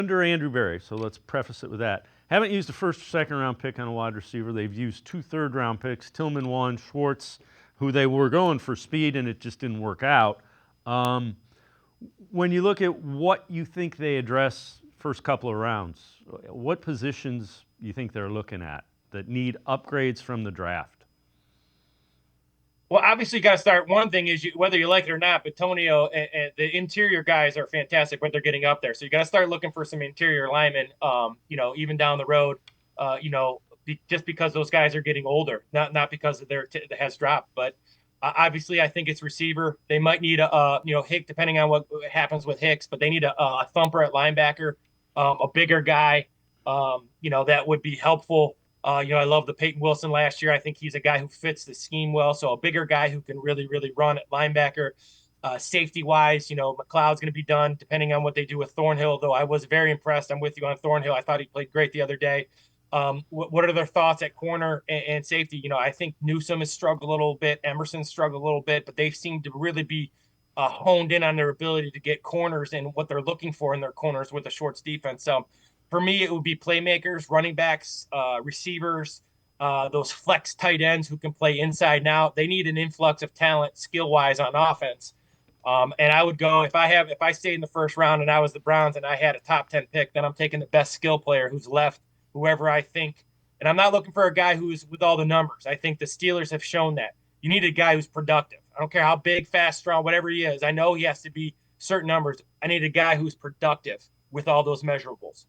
under Andrew Berry, so let's preface it with that. Haven't used a first or second round pick on a wide receiver. They've used 2 third-round picks, Tillman one, Schwartz, who they were going for speed, and it just didn't work out. When you look at what you think they address first couple of rounds, what positions you think they're looking at that need upgrades from the draft? Well, obviously, you got to start. One thing is whether you like it or not, Batonio and the interior guys are fantastic when they're getting up there. So you got to start looking for some interior linemen. Even down the road, just because those guys are getting older, not because of their has dropped. But obviously, I think it's receiver. They might need Hick, depending on what happens with Hicks, but they need a thumper at linebacker, a bigger guy. That would be helpful. I love the Peyton Wilson last year. I think he's a guy who fits the scheme well. So a bigger guy who can really, really run at linebacker. Safety wise, McLeod's going to be done depending on what they do with Thornhill, though I was very impressed. I'm with you on Thornhill. I thought he played great the other day. What are their thoughts at corner and safety? I think Newsome has struggled a little bit. Emerson struggled a little bit, but they seem to really be honed in on their ability to get corners and what they're looking for in their corners with the Shorts defense. So for me, it would be playmakers, running backs, receivers, those flex tight ends who can play inside and out. They need an influx of talent, skill wise, on offense. And I would go if I stayed in the first round and I was the Browns and I had a top 10 pick, then I'm taking the best skill player who's left, whoever I think. And I'm not looking for a guy who's with all the numbers. I think the Steelers have shown that. You need a guy who's productive. I don't care how big, fast, strong, whatever he is. I know he has to be certain numbers. I need a guy who's productive with all those measurables.